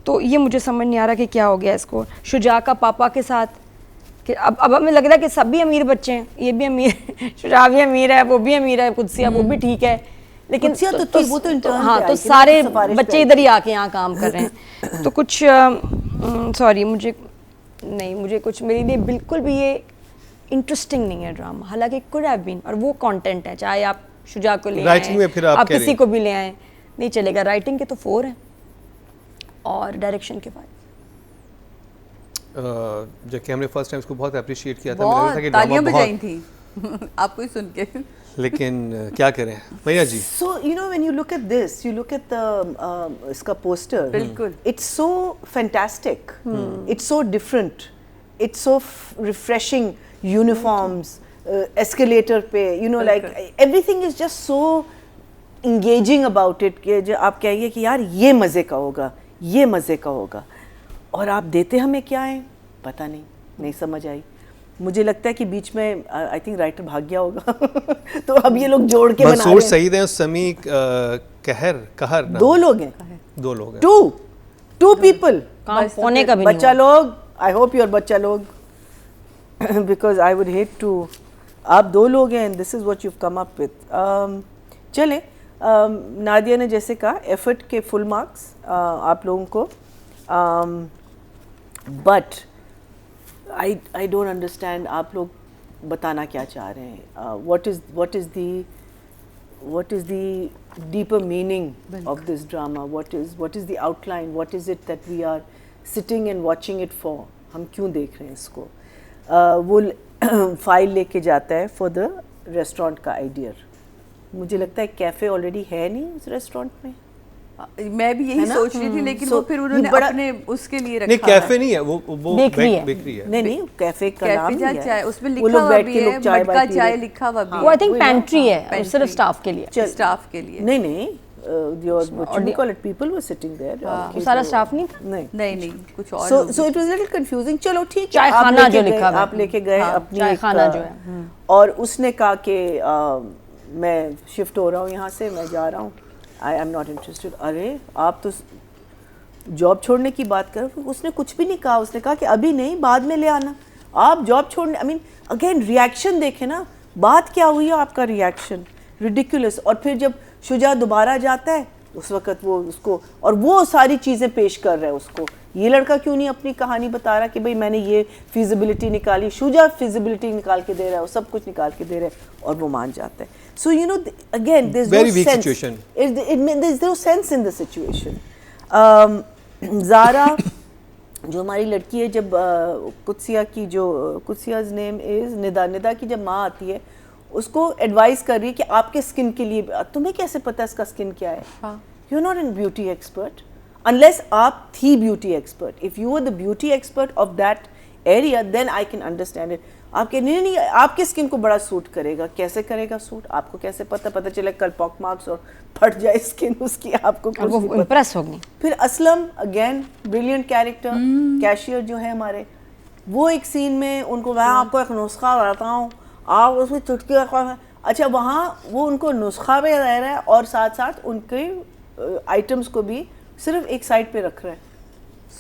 तो ये मुझे समझ नहीं आ रहा कि क्या हो गया इसको। शुजा का पापा के साथ कि अब हमें लग रहा है कि सब भी अमीर बच्चे हैं, ये भी अमीर शुजा भी अमीर है, वो भी अमीर है, कुदसिया वो भी ठीक है, लेकिन कुदसिया तो थी, वो तो intern हाँ, पे तो आई थी ना, सारे तो सिफारिश बच्चे पे इधर ही आके यहाँ काम कर रहे हैं। तो कुछ सॉरी, मुझे नहीं, मुझे कुछ मेरे लिए बिल्कुल भी ये इंटरेस्टिंग नहीं है ड्रामा, हालांकि कुड हैव बीन, और वो कंटेंट है, चाहे आप शुजा को ले आए, Writing में फिर आप कह रही किसी हैं। को भी ले आए, नहीं चलेगा। राइटिंग के तो 4 हैं और डायरेक्शन के 5। जबकि हमने फर्स्ट टाइम इसको बहुत अप्रिशिएट किया था, मुझे लग रहा बहुत था कि तालियां ड्रामा बजाई बहुत, थी आपको ही सुन के। लेकिन क्या करें भैया जी। So you know when you look at this, you look at the इसका poster. बिल्कुल। It's so fantastic. It's so different. It's so refreshing. Uniforms, escalator पे, you know, like everything is just so engaging about it कि जो आप कहिए कि यार ये मज़े का होगा, ये मज़े का होगा, और आप देते हमें क्या है पता नहीं समझ आई। मुझे लगता है कि बीच में आई थिंक राइटर भाग गया होगा तो अब ये लोग जोड़ के बना मंसूर रहे हैं। सईद हैं, समी कहर नाम। 2 लोग हैं, 2 लोग हैं। Two people. काम होने का भी नहीं बच्चा हुआ। लोग, आई होप यूर बच्चा लोग because I would hate to, आप 2 लोग हैं, this is what you come up with. चलें, नादिया ने जैसे कहा एफर्ट के फुल मार्क्स आप लोगों को, बट आई डोंट अंडरस्टैंड आप लोग बताना क्या चाह रहे हैं, what is the deeper meaning of this drama, what is the outline, what is it that we are sitting and watching it for, हम क्यों देख रहे हैं इसको। वो फाइल लेके जाता है फॉर द रेस्टोरेंट का आइडिया, मुझे लगता है कैफ़े ऑलरेडी है नहीं उस रेस्टोरेंट में, मैं भी यही है ना? सोच रही थी, लेकिन So, वो फिर उन्होंने ये बड़ा- अपने उसके लिए रखा नहीं कैफे नहीं है वो बेकरी है। बेकरी है। नहीं कैफ़े का नाम कैफे ही है, चाय, उसमें वो लिखा लोग हुआ बैठ भी के है, लोग चाय मटका वाय पी चाय रहे। लिखा हुआ भी वो आई है, थिंक वही ना, पैंट्री है, pantry। सिर्फ स्टाफ के लिए। चल- स्टाफ के लिए। नहीं your what you call it, people were sitting there, वो सारा स्टाफ नहीं था। नहीं नहीं कुछ और so लोग so it was a little confusing। चलो ठीक है, चाय आप खाना लेके जो गए- लिखा हुआ है। आप लेके गए हाँ, अपनी चाय एक, खाना जो है। और उसने कहा कि मैं शिफ्ट हो रहा हूँ यहाँ से, मैं जा रहा हूँ, आई एम नॉट इंटरेस्टेड। अरे आप तो जॉब छोड़ने की बात कर, उसने कुछ भी नहीं कहा, उसने कहा कि अभी नहीं, बाद में ले आना। आप जॉब छोड़ने, आई मीन अगेन रिएक्शन देखे ना, बात क्या हुई है आपका रिएक्शन, रिडिकुलस। और फिर जब शुजा दोबारा जाता है उस वक्त वो उसको, और वो सारी चीज़ें पेश कर रहा है उसको, ये लड़का क्यों नहीं अपनी कहानी बता रहा कि भाई मैंने ये फिजिबिलिटी निकाली, शुजा फिजिबिलिटी निकाल के दे रहा है, वो सब कुछ निकाल के दे रहा है, और वो मान जाता है। So you know again there is Very no weak sense, situation. There is no sense in the situation. Zara जो हमारी लड़की है, जब कुत्सिया की जो कुत्सियाज नेम इज निदा की जब माँ आती है उसको एडवाइस कर रही है कि आपके स्किन के लिए, तुम्हें कैसे पता इसका स्किन क्या है? You are not an beauty expert unless आप थी beauty expert. If you are the beauty expert of that area then I can understand it. आपके नहीं आपके स्किन को बड़ा सूट करेगा. कैसे करेगा सूट? आपको कैसे पता चले कल पॉक मार्क्स और फट जाए स्किन उसकी, आपको कुछ वो इम्प्रेस होगी. फिर Aslam again brilliant character, cashier जो है हमारे, वो एक सीन में उनको मैं आपको एक नुस्खा बताता हूँ, आप उसमें चुटकी रखा. अच्छा, वहाँ वो उनको नुस्खा भी दे रहा है और साथ साथ उनके आइटम्स को भी सिर्फ एक साइड पे रख रहा है,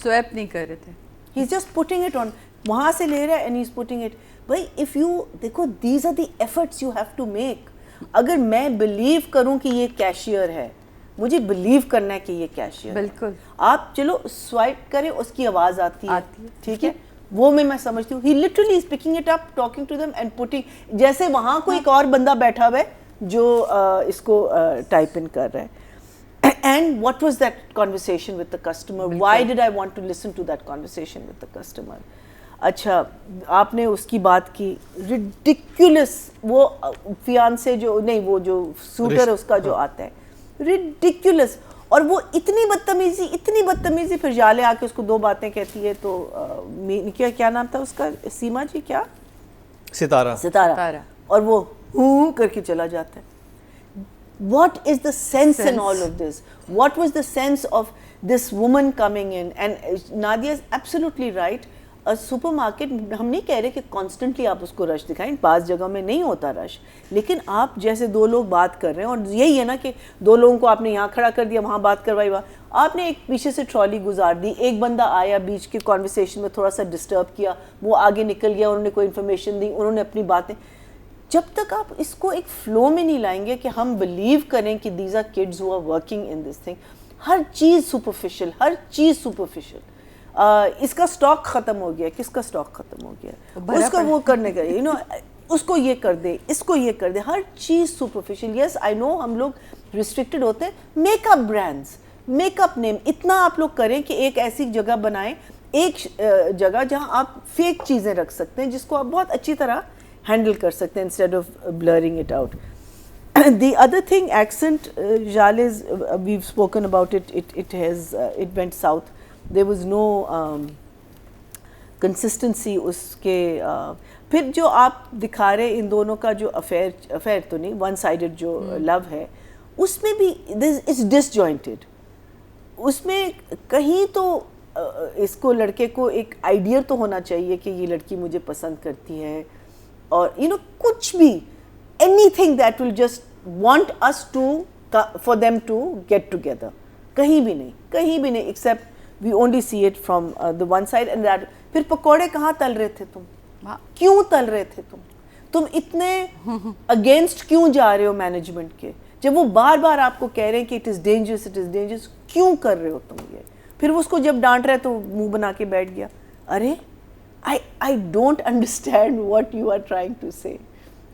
स्वैप नहीं कर रहे थे. He is just putting it on. वहाँ से ले रहा है and he is putting it. भाई इफ़ यू देखो, these are the efforts you have to make. अगर मैं बिलीव करूं कि ये कैशियर है, मुझे बिलीव करना है कि ये कैशियर, बिल्कुल. आप चलो स्वाइप करें, उसकी आवाज़ आती है, ठीक है, वो मैं समझती हूँ. He literally is picking it up, talking to them and putting, जैसे वहाँ कोई एक और बंदा बैठा हुआ है जो इसको टाइप इन कर रहा है. And what was that conversation with the customer? Why did I want to listen to that conversation with the customer? अच्छा, आपने उसकी बात की, ridiculous, वो फियांसे जो नहीं, वो जो सूटर उसका जो आता है, ridiculous. और वो इतनी बदतमीजी फिर जाले आके उसको दो बातें कहती है. तो क्या नाम था उसका, सीमा जी, क्या सितारा. और वो हूँ करके चला जाता है. What is the sense in all of this? What was the sense of this woman coming in? And Nadia is absolutely right. A supermarket, हम नहीं कह रहे कि constantly आप उसको रश दिखाएं, पास जगह में नहीं होता रश, लेकिन आप जैसे दो लोग बात कर रहे हैं, और यही है ना कि दो लोगों को आपने यहाँ खड़ा कर दिया, वहाँ बात करवाई, आपने एक पीछे से ट्रॉली गुजार दी, एक बंदा आया बीच के कॉन्वर्सेशन में थोड़ा सा डिस्टर्ब किया, वो आगे निकल गया, उन्होंने कोई इन्फॉर्मेशन दी, उन्होंने अपनी बातें. जब तक आप इसको एक फ्लो में नहीं लाएंगे कि हम बिलीव करें कि these are kids who are working in this thing, हर चीज़ सुपरफिशियल. इसका स्टॉक ख़त्म हो गया, किसका स्टॉक ख़त्म हो गया, उसको वो करने का, यू नो, उसको ये कर दे, इसको ये कर दे, हर चीज़ सुपरफिशियल. यस आई नो हम लोग रिस्ट्रिक्टेड होते हैं. मेकअप ब्रांड्स, मेकअप नेम, इतना आप लोग करें कि एक ऐसी जगह बनाएं, एक जगह जहाँ आप फेक चीज़ें रख सकते हैं जिसको आप बहुत अच्छी तरह हैंडल कर सकते हैं instead of blurring it out. The other thing, accent, Jale's, we've spoken about it. It went south. There was no consistency उसके. फिर जो आप दिखा रहे इन दोनों का जो अफेयर तो नहीं, वन साइडेड जो लव है, उसमें भी it's disjointed. उसमें कहीं तो इसको, लड़के को एक आइडिया तो होना चाहिए कि ये लड़की मुझे पसंद करती है, और यू नो कुछ भी, anything that will just want us to, for them to get together. कहीं भी नहीं, except we only see it from the one side and that. फिर पकोड़े कहाँ तल रहे थे तुम? क्यों तल रहे थे तुम इतने अगेंस्ट क्यों जा रहे हो मैनेजमेंट के, जब वो बार बार आपको कह रहे हैं कि इट इज़ डेंजरस, क्यों कर रहे हो तुम ये? फिर वो उसको जब डांट रहे तो मुंह बना के बैठ गया. अरे I don't understand what you are trying to say.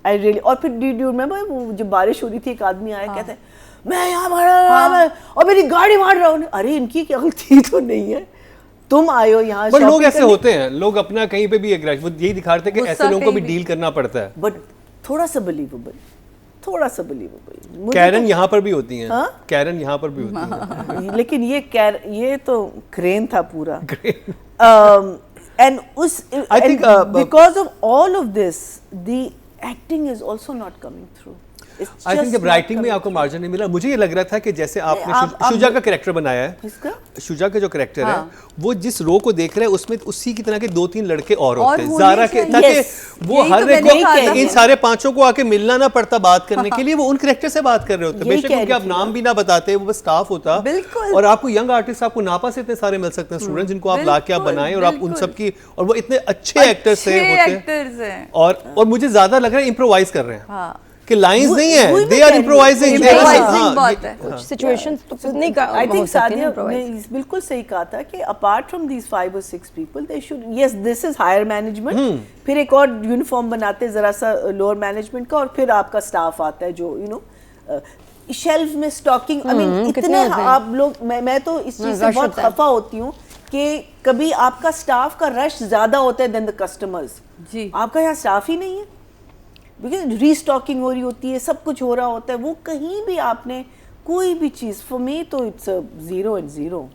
I really. और फिर do you remember वो जब बारिश हो रही थी, एक आदमी आया, कहता है मैं यहाँ मार और मेरी गाड़ी मार रहा हूँ. अरे इनकी क्या गलती तो नहीं है, तुम आए हो यहाँ. पर लोग ऐसे होते हैं, लोग अपना कहीं पे भी एग्रेसिव, वो यही दिखा रहे थे कि ऐसे लोगों को भी डील करना पड़ता है. बट थोड़ा सा बिलीवेबल. कैरन यहाँ पर भी होती हैं. कैरन यहाँ पर भी होती हैं. लेकिन ये तो क्रेन था पूरा. And I think because of all of this, the acting is also not coming through. I think जब राइटिंग में आपको मार्जिन नहीं मिला, मुझे ये लग रहा था कि जैसे आपने शुजा का कैरेक्टर बनाया है, शुजा का जो कैरेक्टर है, वो जिस रो को देख रहे हैं उसमें उसी की तरह के 2-3 लड़के और होते हैं, ज़ारा के, ताकि वो हर एक को, इन सारे पांचों को आके मिलना ना पड़ता बात करने के लिए, वो उन कैरेक्टर से बात कर रहे होते. बेशक उनके आप नाम भी ना बताते, वो बस स्टाफ होता. और आपको यंग आर्टिस्ट, आपको नापा से इतने सारे मिल सकते हैं स्टूडेंट्स, जिनको आप ला के आप बनाएं, और आप उन सब की, और वो इतने अच्छे एक्टर्स होते हैं. और मुझे ज्यादा लग रहा है इम्प्रोवाइज कर रहे हैं कि लाइंस नहीं है, दे आर इम्प्रोवाइजिंग. कुछ सिचुएशंस तो नहीं का. आई थिंक सादिया ने बिल्कुल सही कहा था कि apart from these 5 or 6 people, they should, yes this is higher management, फिर एक और यूनिफॉर्म बनाते जरा सा लोअर मैनेजमेंट का, और फिर आपका स्टाफ आता है जो यू नो शेल्फ में स्टॉकिंग. आई मीन इतने आप लोग, मैं तो इस चीज से बहुत खफा होती हूँ कि कभी आपका स्टाफ का रश ज़्यादा होता है देन द कस्टमर्स, जी। आपका यहाँ स्टाफ ही नहीं है, बिकॉज रीस्टॉकिंग हो रही होती है, सब कुछ हो रहा होता है, वो कहीं भी आपने कोई भी चीज़, फॉर मी तो it's a 0 and 0.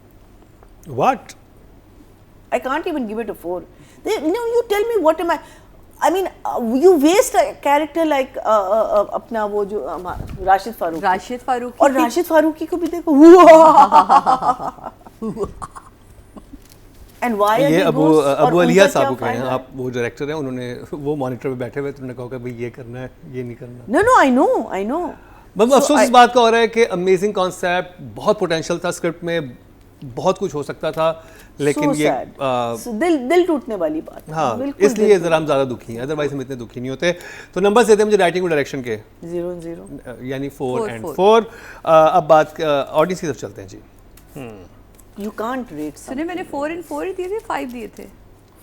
What? I can't even give it a 4. No, you tell me what am I? I mean, you waste a character like अपना वो जो राशिद फारूकी. राशिद फारूकी और की- राशिद फारूकी को भी देखो. And why are ये they अबू ghosts? और अबू अलिया उनका क्या साहब को फायदा हैं, है? आप वो डायरेक्टर हैं, उन्होंने वो मॉनिटर पे बैठे हुए थे, उन्होंने कहा कि भाई ये करना है, ये नहीं करना। No, no, I know. मतलब So अफसोस I- इस बात का हो रहा है कि अमेजिंग कॉन्सेप्ट, बहुत पोटेंशियल था स्क्रिप्ट में, बहुत कुछ हो सकता था, लेकिन so ये sad. So दिल टूटने वाली बात. हाँ, बिल्कुल इसलिए दिल ज़रा हम ज़्यादा दुखी हैं, अदरवाइज हम इतने दुखी नहीं होते। तो नंबर देते हैं मुझे राइटिंग और डायरेक्शन के, 0 and 0. यानी 4 4, and 4. 4। अब बात ऑडियंस की तरफ चलते हैं जी। You can't rate सुने मैंने 4 and 4 ही दिए थे, 5 दिए थे,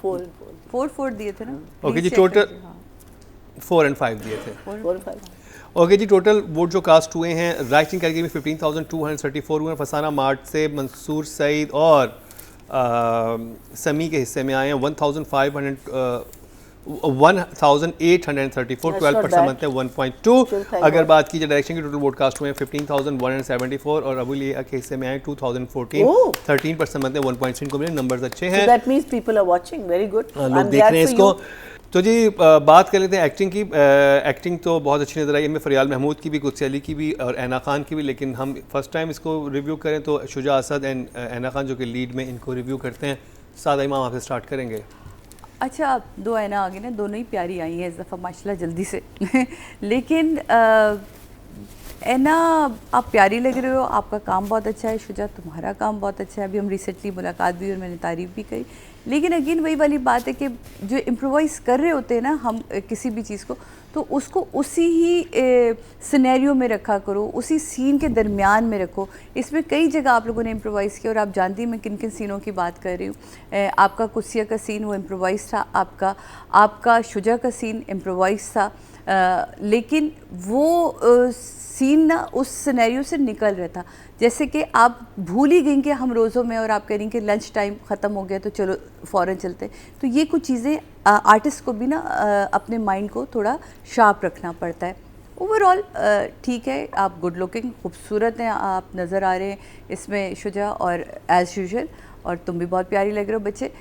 4 and 4. 4 दिए थे ना। ओके जी, Please check टोटल कीजिए, हाँ। 4 and 5 दिए थे। 4 and 5. ओके जी, टोटल वोट जो कास्ट हुए हैं राइटिंग कैटेगरी में 15,234 हुए हैं। फसाना मार्ट से मंसूर सईद और समी के हिस्से में आए हैं 1,834, That's 12% not बनते हैं 1.2। Still thank अगर God. बात की जाए डायरेक्शन की, टोटल वोट कास्ट हुए हैं 15,174 और अबू लिया के हिस्से में आए 2014, Oh. 13% बनते हैं 1.3 को मिले। नंबर्स अच्छे So हैं, that means people are watching. Very good. लोग I'm देख glad रहे हैं for इसको। you. तो जी बात कर लेते हैं एक्टिंग की। एक्टिंग तो बहुत अच्छी नज़र आई हमें, फरियाल महमूद की भी, कुत्सी अली की भी और ऐना खान की भी, लेकिन हम फर्स्ट टाइम इसको रिव्यू करें तो शुजा असद एंड ऐना खान जो कि लीड में, इनको रिव्यू करते हैं। सादा इमाम आपसे स्टार्ट करेंगे। अच्छा, आप 2 ऐना आ गई ना, दोनों ही प्यारी आई हैं इस दफ़ा माशाल्लाह जल्दी से लेकिन ऐना आप प्यारी लग रहे हो, आपका काम बहुत अच्छा है। शुजा, तुम्हारा काम बहुत अच्छा है। अभी हम रिसेंटली मुलाकात भी और मैंने तारीफ़ भी करी, लेकिन अगेन वही वाली बात है कि जो इम्प्रोवाइज़ कर रहे होते हैं ना हम किसी भी चीज़ को, तो उसको उसी ही सिनेरियो में रखा करो, उसी सीन के दरमियान में रखो। इसमें कई जगह आप लोगों ने इम्प्रोवाइज़ किया और आप जानती हैं मैं किन किन सीनों की बात कर रही हूँ। आपका कुस्सिया का सीन वो इम्प्रोवाइज़ था, आपका शुजा का सीन इम्प्रोवाइज़ था, लेकिन वो सीन ना उस सिनेरियो से निकल रहा था। जैसे कि आप भूल ही गई कि हम रोज़ों में, और आप कह रही कि लंच टाइम ख़त्म हो गया तो चलो फ़ौरन चलते। तो ये कुछ चीज़ें आर्टिस्ट को भी ना अपने माइंड को थोड़ा शार्प रखना पड़ता है। ओवरऑल ठीक है, आप गुड लुकिंग, खूबसूरत हैं, आप नज़र आ रहे हैं इसमें शुजा, और एज़ यूजुअल, और तुम भी बहुत प्यारी लग रहे हो। बच्चे,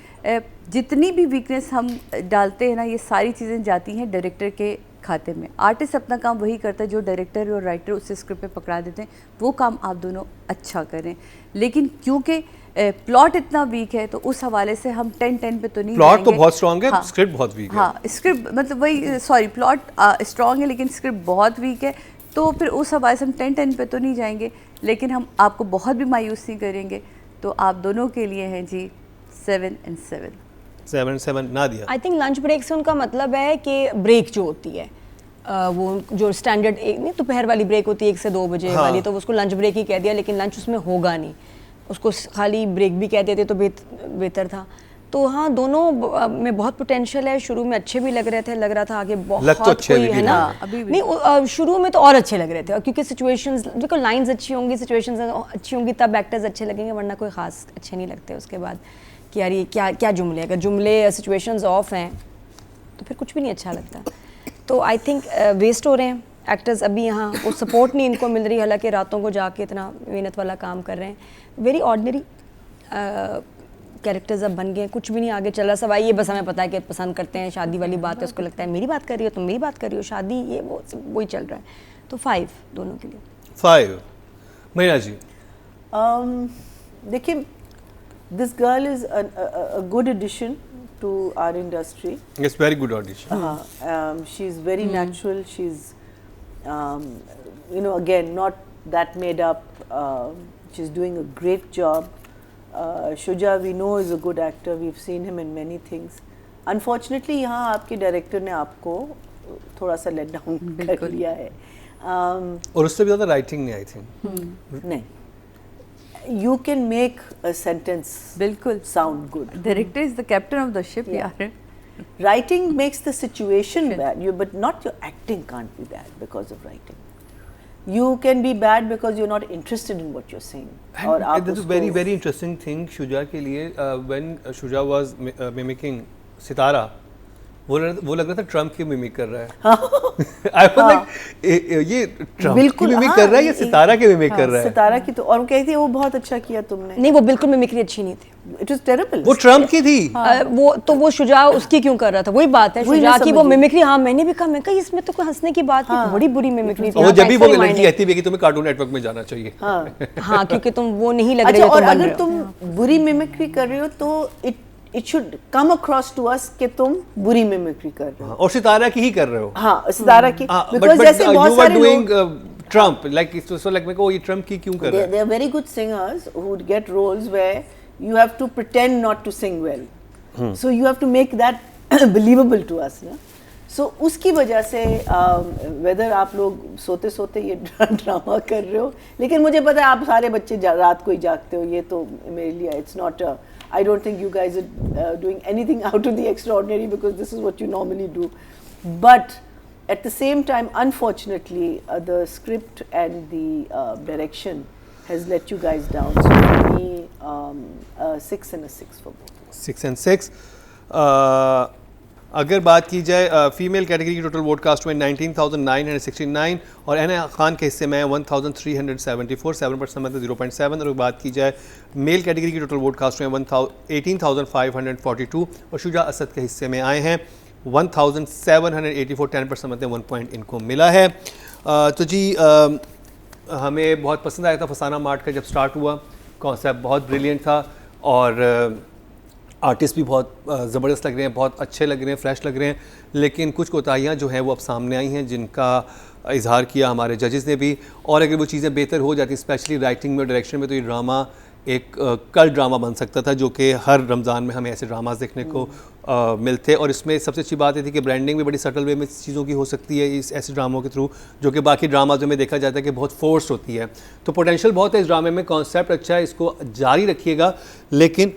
जितनी भी वीकनेस हम डालते हैं ना, ये सारी चीज़ें जाती हैं डायरेक्टर के खाते में। आर्टिस्ट अपना काम वही करता है जो डायरेक्टर और राइटर उससे स्क्रिप्ट पे पकड़ा देते हैं, वो काम आप दोनों अच्छा करें। लेकिन क्योंकि प्लॉट इतना वीक है तो उस हवाले से हम 10-10 पे तो नहीं प्लॉट तो जाएंगे। बहुत स्ट्रॉन्ग है, हाँ, स्क्रिप्ट बहुत वीक है। हाँ, स्क्रिप्ट मतलब वही, सॉरी, प्लॉट स्ट्रॉन्ग है लेकिन स्क्रिप्ट बहुत वीक है, तो फिर उस हवाले से हम 10-10 पे तो नहीं जाएंगे, लेकिन हम आपको बहुत भी मायूस नहीं करेंगे। तो आप दोनों के लिए हैं जी 7 and 7। 7 ना दिया। आई थिंक लंच ब्रेक से उनका मतलब है कि ब्रेक जो होती है वो जो स्टैंडर्ड एक नहीं दोपहर वाली ब्रेक होती है 1 से 2 बजे हाँ। वाली, तो उसको लंच ब्रेक ही कह दिया, लेकिन लंच उसमें होगा नहीं, उसको खाली ब्रेक भी कह देते तो बेहतर था। तो हाँ, दोनों में बहुत पोटेंशियल है। शुरू में अच्छे भी लग रहे थे, लग रहा था आगे बहुत लग तो अच्छे कोई भी है नहीं ना, रहे। अभी भी। नहीं शुरू में तो और अच्छे लग रहे थे, क्योंकि सिचुएशंस, देखो लाइंस अच्छी होंगी, सिचुएशंस अच्छी होंगी तब एक्टर्स अच्छे लगेंगे, वरना कोई खास अच्छे नहीं लगते उसके बाद कि यार ये क्या क्या जुमले, अगर जुमले सिचुएशंस ऑफ हैं तो फिर कुछ भी नहीं अच्छा लगता। तो आई थिंक वेस्ट हो रहे हैं एक्टर्स अभी यहाँ, वो सपोर्ट नहीं इनको मिल रही, हालांकि रातों को जाके इतना मेहनत वाला काम कर रहे हैं। वेरी ऑर्डिनरी कैरेक्टर्स अब बन गए, कुछ भी नहीं आगे चल रहा। सब ये बस हमें पता है कि पसंद करते हैं, शादी वाली बात है, उसको लगता है मेरी बात कर रही हो, तुम मेरी बात कर रही हो, शादी ये वो वही चल रहा है। तो 5 दोनों के लिए। 5 महीना जी। देखिए, this girl is a good addition to our industry. It's very good audition. She's very natural. She's, again, not that made up. She's doing a great job. Shuja, we know, is a good actor. We've seen him in many things. Unfortunately, यहाँ आपके डायरेक्टर ने आपको थोड़ा सा लेट डाउन कर लिया है। और उससे भी ज़्यादा राइटिंग नहीं आई थिंक। नहीं, you can make a sentence बिल्कुल sound good. Director is the captain of the ship यार। Writing makes the situation bad, but not your acting can't be bad because of writing. you can be bad because you're not interested in what you're saying. और आप And this is very very interesting thing Shuja के लिए when शुजा was mimicking सितारा वो लग रहा था ट्रम्प की मिमिक कर रहा है आई वाज लाइक ये ट्रम्प की मिमिक कर रहा है या सितारा की मिमिक कर रहा है सितारा की तो और वो कहती है वो बहुत अच्छा किया तुमने नहीं वो बिल्कुल मिमिक्री अच्छी नहीं थी इट वाज टेरिबल वो ट्रम्प की थी वो शुजा उसकी क्यों कर रहा था वही बात है वही शुजा मैं की वो समझ रही। मिमिक्री हाँ मैंने भी कहा मैं कहा इसमें तो कोई हंसने की बात नहीं बड़ी बुरी मिमिक्री थी और हाँ, जब भी वो ऐसा लड़की remind कहती है कि तुम्हें कार्टून नेटवर्क में जाना चाहिए हाँ क्योंकि तुम वो नहीं लग रहे अच्छा हो और तुम बन अगर रहे हो। तुम बुरी मिमिक्री कर रहे हो तो it should come across to us कि तुम बुरी मिमिक्री कर रहे हो और सितारा की ही कर रहे हो हाँ सितारा की बट बिकॉज़ जैसे बहुत यू आर सारे डूइंग लोग ट्रम्प लाइक सो लाइक मेरे को ये ट्रम्प की क्यों कर रहा है there are very good singers who would get roles where you have to pretend not to sing well. So you have to make that believable to us. ना? So उसकी वजह से whether आप लोग सोते सोते ये ड्रामा कर रहे हो लेकिन मुझे पता है आप सारे बच्चे रात को ही जागते हो ये तो मेरे लिए it's not I don't think you guys are doing anything out of the extraordinary because this is what you normally do. But at the same time, unfortunately, the script and the direction has let you guys down. So for me, 6 and a 6 for both. 6 and 6 अगर बात की जाए फीमेल कैटेगरी की टोटल वोट कास्ट में 19,969 और एना खान के हिस्से में 1,374 7% मतलब 0.7 और बात की जाए मेल कैटेगरी की टोटल वोट कास्ट में 18,542 और शुजा असद के हिस्से में आए हैं 1,784 10% मतलब 1 पॉइंट इनको मिला है तो जी हमें बहुत पसंद आया था फसाना मार्ट का जब स्टार्ट हुआ कॉन्सेप्ट बहुत ब्रिलियंट था और आर्टिस्ट भी बहुत ज़बरदस्त लग रहे हैं बहुत अच्छे लग रहे हैं फ्रेश लग रहे हैं लेकिन कुछ कोताहियाँ जो हैं वो अब सामने आई हैं जिनका इजहार किया हमारे जजेस ने भी और अगर वो चीज़ें बेहतर हो जाती स्पेशली राइटिंग में और डायरेक्शन में तो ये ड्रामा एक कल ड्रामा बन सकता था जो कि हर रमज़ान में हमें ऐसे ड्रामास देखने को मिलते और इसमें सबसे अच्छी बात ये थी कि ब्रांडिंग भी बड़ी सटल वे में चीज़ों की हो सकती है इस ऐसे ड्रामों के थ्रू जो कि बाकी ड्रामाज़ों में देखा जाता है कि बहुत फोर्स होती है तो पोटेंशियल बहुत है इस ड्रामे में कॉन्सेप्ट अच्छा है इसको जारी रखिएगा लेकिन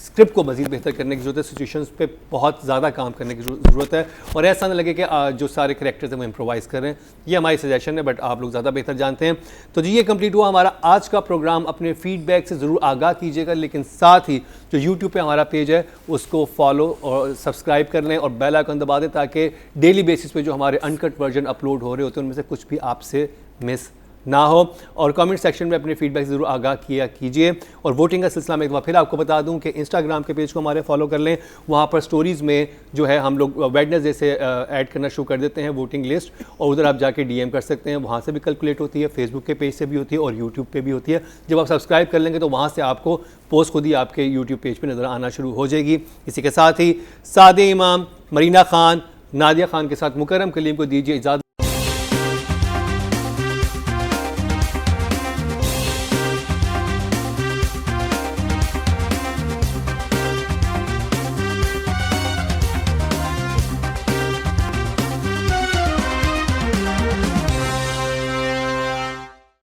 स्क्रिप्ट को मज़ीद बेहतर करने की ज़रूरत है सिचुएशंस पे बहुत ज़्यादा काम करने की ज़रूरत है और ऐसा ना लगे कि जो सारे कैरेक्टर्स हैं वो इम्प्रोवाइज़ कर रहे हैं ये हमारी सजेशन है बट आप लोग ज़्यादा बेहतर जानते हैं तो जी ये कंप्लीट हुआ हमारा आज का प्रोग्राम अपने फीडबैक से ज़रूर आगाह कीजिएगा लेकिन साथ ही जो यूट्यूब पे हमारा पेज है उसको फॉलो और सब्सक्राइब कर लें और बेल आइकन दबा दें ताकि डेली बेसिस पे जो हमारे अनकट वर्जन अपलोड हो रहे होते हैं उनमें से कुछ भी आपसे मिस ना हो और कमेंट सेक्शन में अपने फीडबैक ज़रूर आगाह किया कीजिए और वोटिंग का सिलसिला में एक बार फिर आपको बता दूं कि इंस्टाग्राम के पेज को हमारे फॉलो कर लें वहाँ पर स्टोरीज़ में जो है हम लोग वेडनेसडे से ऐड करना शुरू कर देते हैं वोटिंग लिस्ट और उधर आप जाके डीएम कर सकते हैं वहाँ से भी कैलकुलेट होती है फेसबुक के पेज से भी होती है और यूट्यूब पे भी होती है जब आप सब्सक्राइब कर लेंगे तो वहाँ से आपको पोस्ट खुद ही आपके यूट्यूब पेज पर नज़र आना शुरू हो जाएगी इसी के साथ ही सादे इमाम मरीना खान नादिया खान के साथ मुकरम कलीम को दीजिए इजाज़त